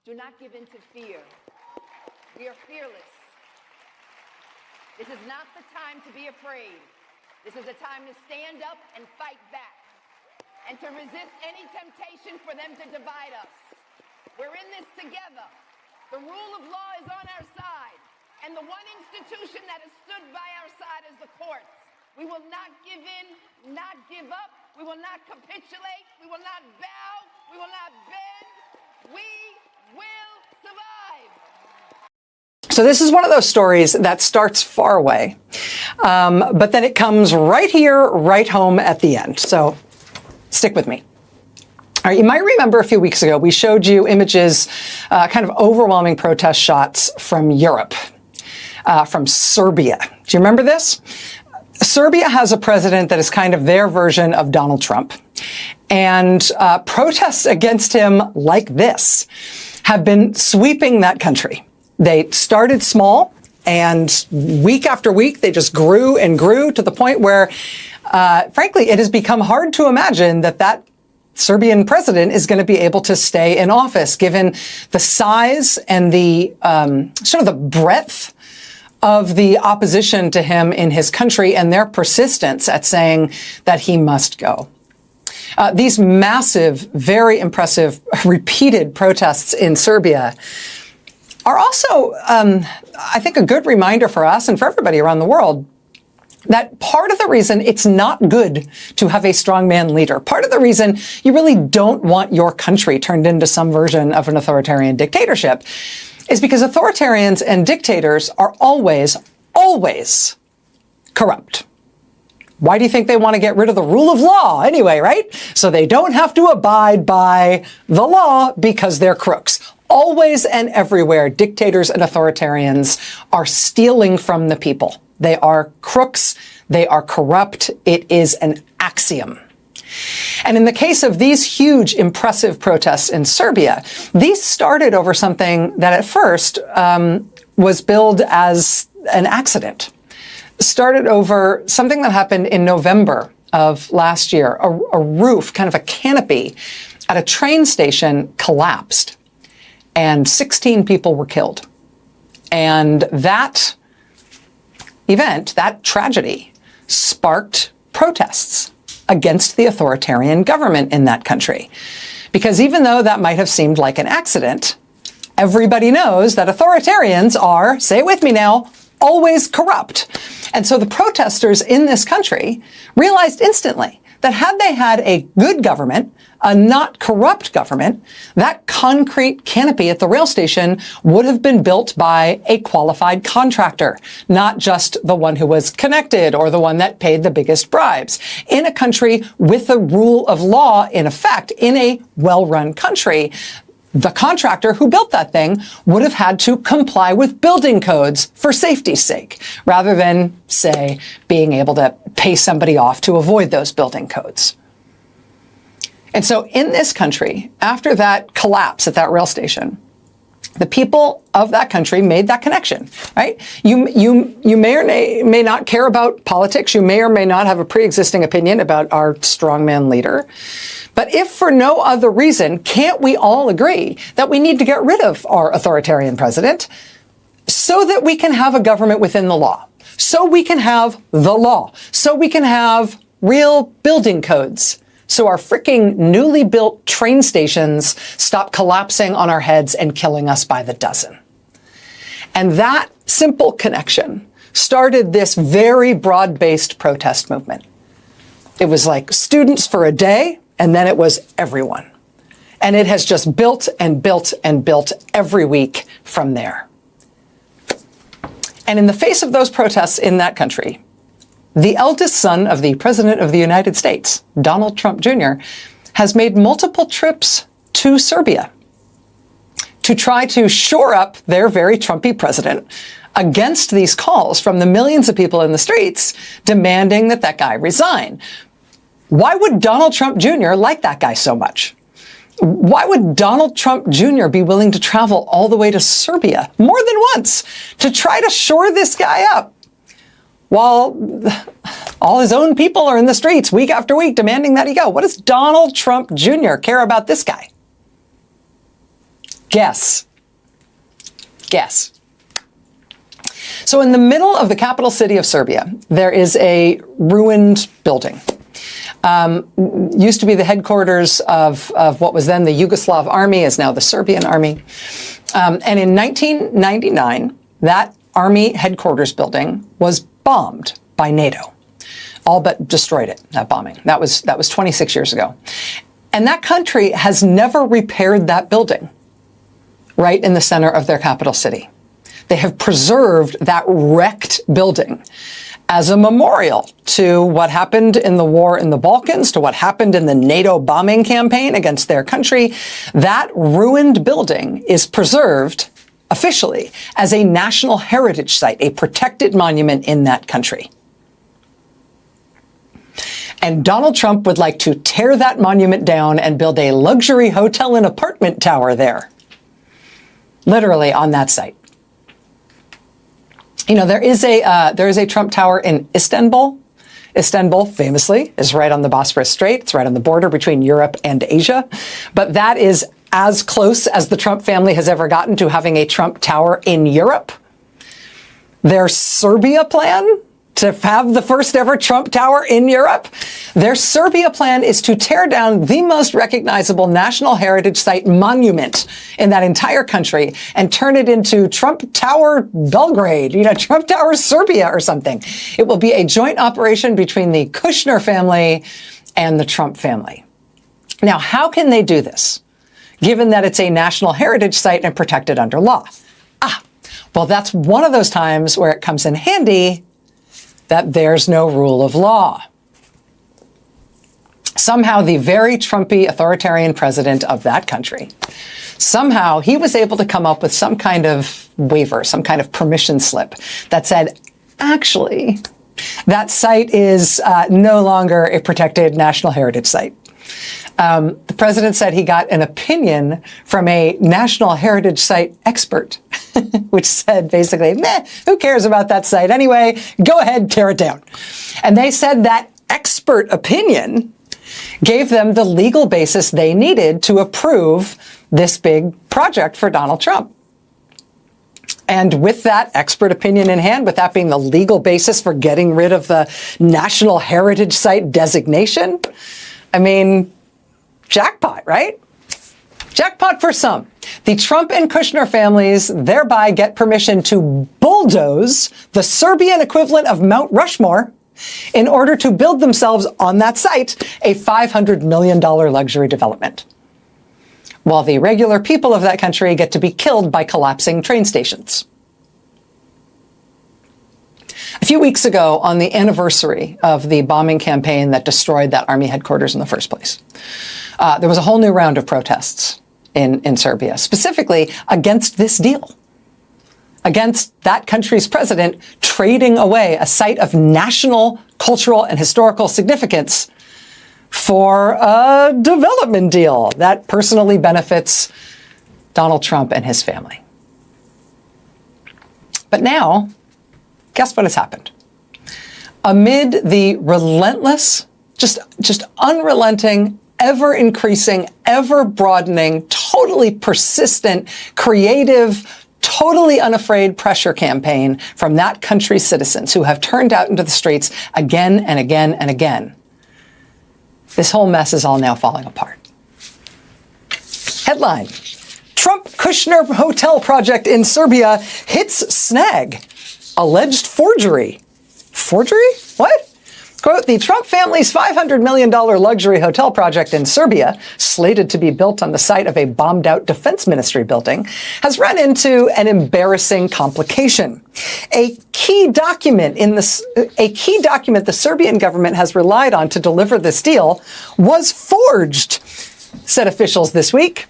Do not give in to fear. We are fearless. This is not the time to be afraid. This is a time to stand up and fight back and to resist any temptation for them to divide us. We're in this together. The rule of law is on our side, and the one institution that has stood by our side is the courts. We will not give in, not give up. We will not capitulate. We will not bow. We will not bend. We will survive. So this is one of those stories that starts far away, but then it comes right here, right home at the end. So stick with me. All right, you might remember a few weeks ago, we showed you images, kind of overwhelming protest shots from Europe, from Serbia. Do you remember this? Serbia has a president that is kind of their version of Donald Trump. And protests against him like this have been sweeping that country. They started small, and week after week, they just grew and grew to the point where, frankly, it has become hard to imagine that that Serbian president is going to be able to stay in office, given the size and the sort of the breadth of the opposition to him in his country and their persistence at saying that he must go. These massive, very impressive, repeated protests in Serbia are also, I think, a good reminder for us and for everybody around the world that part of the reason it's not good to have a strongman leader, part of the reason you really don't want your country turned into some version of an authoritarian dictatorship, is because authoritarians and dictators are always, always corrupt. Why do you think they want to get rid of the rule of law anyway, right? So they don't have to abide by the law because they're crooks. Always and everywhere, dictators and authoritarians are stealing from the people. They are crooks. They are corrupt. It is an axiom. And in the case of these huge, impressive protests in Serbia, these started over something that at first was billed as an accident. Started over something that happened in November of last year. A roof, kind of a canopy at a train station collapsed, and 16 people were killed. And that event, that tragedy, sparked protests against the authoritarian government in that country. Because even though that might have seemed like an accident, everybody knows that authoritarians are, say it with me now, always corrupt. And so the protesters in this country realized instantly that had they had a good government, a not corrupt government, that concrete canopy at the rail station would have been built by a qualified contractor, not just the one who was connected or the one that paid the biggest bribes. In a country with the rule of law in effect, in a well-run country, the contractor who built that thing would have had to comply with building codes for safety's sake, rather than, say, being able to pay somebody off to avoid those building codes. And so in this country, after that collapse at that rail station, the people of that country made that connection, right? You may or may not care about politics. You may or may not have a pre-existing opinion about our strongman leader. But if for no other reason, can't we all agree that we need to get rid of our authoritarian president so that we can have a government within the law, so we can have the law, so we can have real building codes, so our freaking newly built train stations stop collapsing on our heads and killing us by the dozen? And that simple connection started this very broad-based protest movement. It was like students for a day, and then it was everyone. And it has just built and built and built every week from there. And in the face of those protests in that country, the eldest son of the President of the United States, Donald Trump Jr., has made multiple trips to Serbia to try to shore up their very Trumpy president against these calls from the millions of people in the streets demanding that that guy resign. Why would Donald Trump Jr. like that guy so much? Why would Donald Trump Jr. be willing to travel all the way to Serbia more than once to try to shore this guy up, while all his own people are in the streets week after week demanding that he go? What does Donald Trump Jr. care about this guy? Guess. Guess. So in the middle of the capital city of Serbia, there is a ruined building. Used to be the headquarters of what was then the Yugoslav army, is now the Serbian army. And in 1999, that army headquarters building was bombed by NATO. All but destroyed it, that bombing. That was 26 years ago. And that country has never repaired that building right in the center of their capital city. They have preserved that wrecked building as a memorial to what happened in the war in the Balkans, to what happened in the NATO bombing campaign against their country. That ruined building is preserved officially as a national heritage site, a protected monument in that country. And Donald Trump would like to tear that monument down and build a luxury hotel and apartment tower there, literally on that site. You know, there is a Trump Tower in Istanbul. Istanbul, famously, is right on the Bosphorus Strait. It's right on the border between Europe and Asia. But that is as close as the Trump family has ever gotten to having a Trump Tower in Europe. Their Serbia plan to have the first ever Trump Tower in Europe. Their Serbia plan is to tear down the most recognizable national heritage site monument in that entire country and turn it into Trump Tower Belgrade, Trump Tower Serbia or something. It will be a joint operation between the Kushner family and the Trump family. Now, how can they do this, given that it's a national heritage site and protected under law? Well, that's one of those times where it comes in handy that there's no rule of law. Somehow the very Trumpy authoritarian president of that country, somehow he was able to come up with some kind of waiver, some kind of permission slip that said, actually, that site is no longer a protected national heritage site. The president said he got an opinion from a national heritage site expert, which said basically, who cares about that site anyway? Go ahead, tear it down. And they said that expert opinion gave them the legal basis they needed to approve this big project for Donald Trump. And with that expert opinion in hand, with that being the legal basis for getting rid of the national heritage site designation, I mean, jackpot, right? Jackpot for some. The Trump and Kushner families thereby get permission to bulldoze the Serbian equivalent of Mount Rushmore in order to build themselves on that site a $500 million luxury development, while the regular people of that country get to be killed by collapsing train stations. A few weeks ago, on the anniversary of the bombing campaign that destroyed that army headquarters in the first place, there was a whole new round of protests in Serbia, specifically against this deal, against that country's president trading away a site of national, cultural, and historical significance for a development deal that personally benefits Donald Trump and his family. But now, guess what has happened? Amid the relentless, just unrelenting, ever-increasing, ever-broadening, totally persistent, creative, totally unafraid pressure campaign from that country's citizens who have turned out into the streets again and again and again, this whole mess is all now falling apart. Headline: Trump-Kushner hotel project in Serbia hits snag. Alleged forgery. Forgery? What? Quote, the Trump family's $500 million luxury hotel project in Serbia, slated to be built on the site of a bombed-out defense ministry building, has run into an embarrassing complication. A key document the Serbian government has relied on to deliver this deal was forged, said officials this week.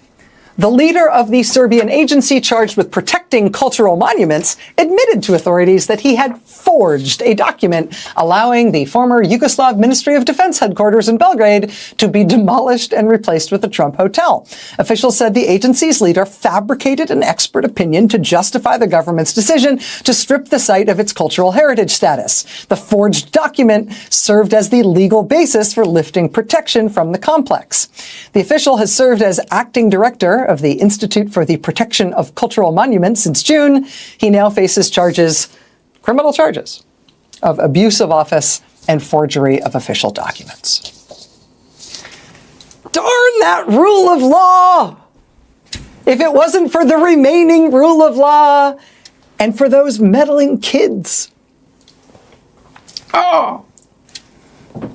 The leader of the Serbian agency charged with protecting cultural monuments admitted to authorities that he had forged a document allowing the former Yugoslav Ministry of Defense headquarters in Belgrade to be demolished and replaced with a Trump hotel. Officials said the agency's leader fabricated an expert opinion to justify the government's decision to strip the site of its cultural heritage status. The forged document served as the legal basis for lifting protection from the complex. The official has served as acting director of the Institute for the Protection of Cultural Monuments since June, he now faces criminal charges of abuse of office and forgery of official documents. Darn that rule of law! If it wasn't for the remaining rule of law and for those meddling kids. Oh!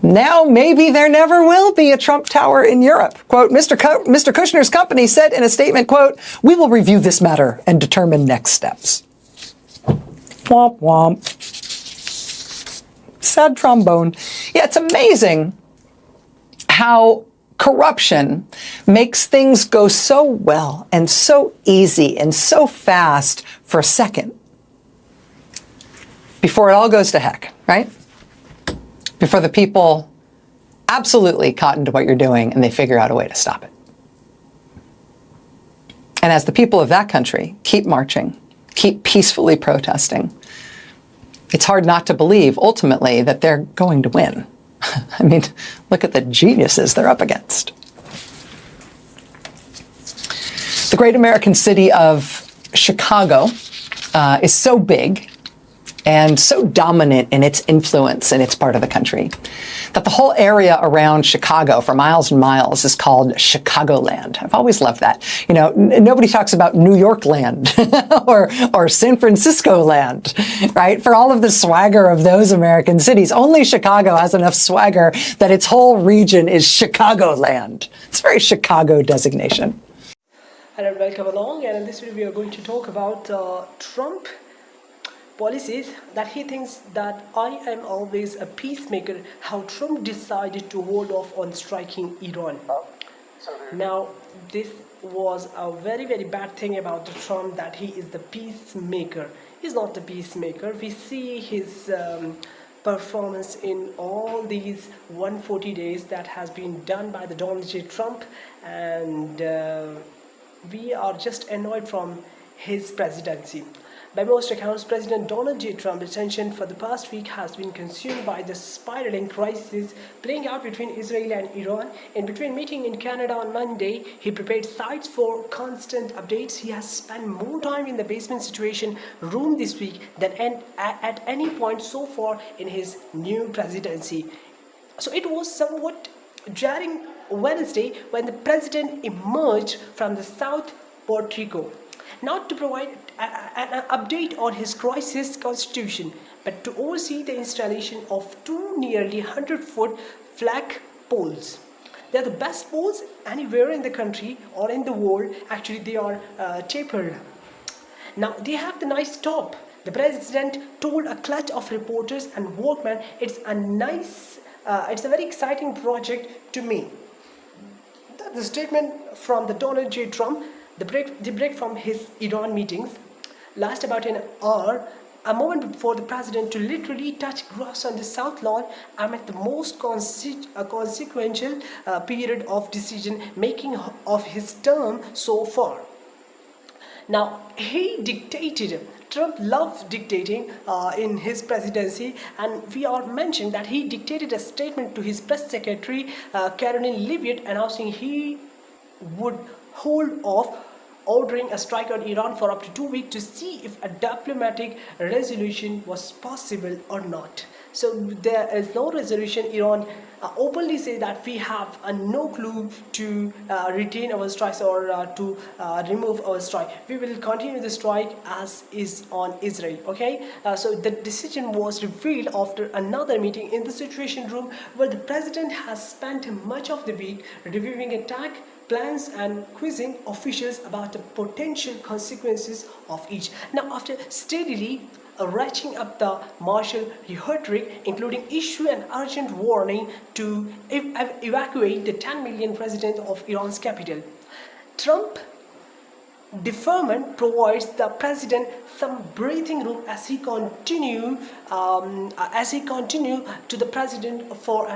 Now maybe there never will be a Trump Tower in Europe. Quote, Mr. Kushner's company said in a statement, quote, "We will review this matter and determine next steps." Womp womp. Sad trombone. Yeah, it's amazing how corruption makes things go so well and so easy and so fast for a second before it all goes to heck, right? Before the people absolutely cotton to what you're doing and they figure out a way to stop it. And as the people of that country keep marching, keep peacefully protesting, it's hard not to believe ultimately that they're going to win. I mean, look at the geniuses they're up against. The great American city of Chicago is so big and so dominant in its influence in its part of the country that the whole area around Chicago for miles and miles is called Chicagoland. I've always loved that. You know, nobody talks about New York land or San Francisco land, right? For all of the swagger of those American cities, only Chicago has enough swagger that its whole region is Chicagoland. It's a very Chicago designation. Hello and welcome along, and in this video we are going to talk about Trump policies that he thinks that I am always a peacemaker, how Trump decided to hold off on striking Iran. Now, this was a very, very bad thing about Trump, that he is the peacemaker. He's not the peacemaker. We see his performance in all these 140 days that has been done by the Donald J. Trump, and we are just annoyed from his presidency. By most accounts, President Donald J. Trump's attention for the past week has been consumed by the spiraling crisis playing out between Israel and Iran. In between meeting in Canada on Monday, he prepared sites for constant updates. He has spent more time in the basement situation room this week than at any point so far in his new presidency. So it was somewhat jarring Wednesday when the president emerged from the South Puerto Rico, not to provide an update on his crisis constitution, but to oversee the installation of two nearly 100-foot flag poles. They are the best poles anywhere in the country or in the world. Actually, they are tapered. Now, they have the nice top. The president told a clutch of reporters and workmen, it's a very exciting project to me. The statement from the Donald J. Trump, the break from his Iran meetings last about an hour, a moment for the president to literally touch grass on the South Lawn amid the most consequential period of decision making of his term so far. Now, Trump loved dictating in his presidency, and we are mentioned that he dictated a statement to his press secretary, Caroline Leavitt, announcing he would hold off ordering a strike on Iran for up to 2 weeks to see if a diplomatic resolution was possible or not. So there is no resolution. Iran openly say that we have no clue to retain our strikes or to remove our strike. We will continue the strike as is on Israel. Okay, so the decision was revealed after another meeting in the Situation Room, where the president has spent much of the week reviewing attack plans and quizzing officials about the potential consequences of each. Now, after steadily ratcheting up the martial rhetoric, including issue an urgent warning to evacuate the 10 million residents of Iran's capital, Trump deferment provides the president some breathing room as he continue to the president for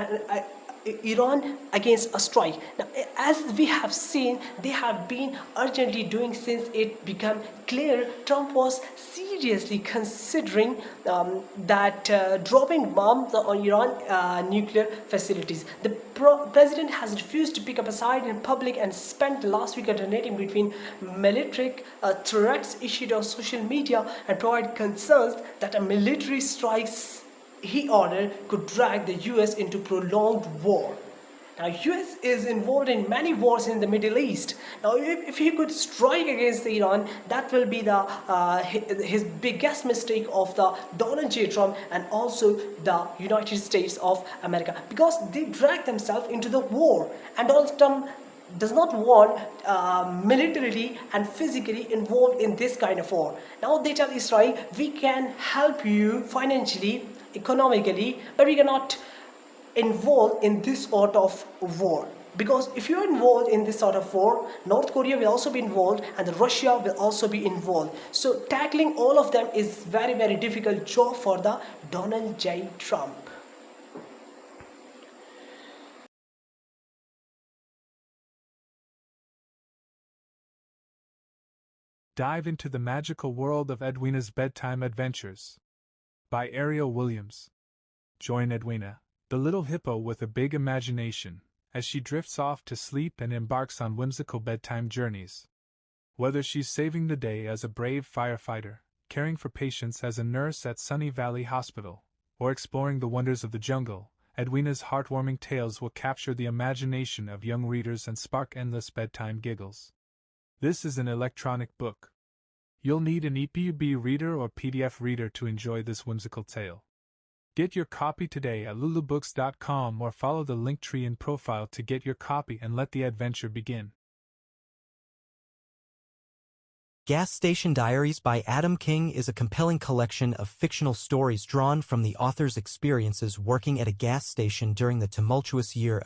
Iran against a strike. Now, as we have seen, they have been urgently doing since it became clear Trump was seriously considering that dropping bombs on Iran nuclear facilities. The president has refused to pick up a side in public and spent the last week alternating between military threats issued on social media and provide concerns that a military strikes he ordered could drag the US into prolonged war. Now, US is involved in many wars in the Middle East. Now, if he could strike against Iran, that will be the his biggest mistake of the Donald J. Trump and also the United States of America, because they drag themselves into the war, and Donald Trump does not want militarily and physically involved in this kind of war. Now they tell Israel, we can help you financially, economically, but we cannot involved in this sort of war, because if you're involved in this sort of war, North Korea will also be involved and Russia will also be involved. So tackling all of them is very, very difficult job for the Donald J. Trump. Dive into the magical world of Edwina's Bedtime Adventures by Ariel Williams. Join Edwina, the little hippo with a big imagination, as she drifts off to sleep and embarks on whimsical bedtime journeys. Whether she's saving the day as a brave firefighter, caring for patients as a nurse at Sunny Valley Hospital, or exploring the wonders of the jungle, Edwina's heartwarming tales will capture the imagination of young readers and spark endless bedtime giggles. This is an electronic book. You'll need an EPUB reader or PDF reader to enjoy this whimsical tale. Get your copy today at lulubooks.com or follow the link tree in profile to get your copy and let the adventure begin. Gas Station Diaries by Adam King is a compelling collection of fictional stories drawn from the author's experiences working at a gas station during the tumultuous year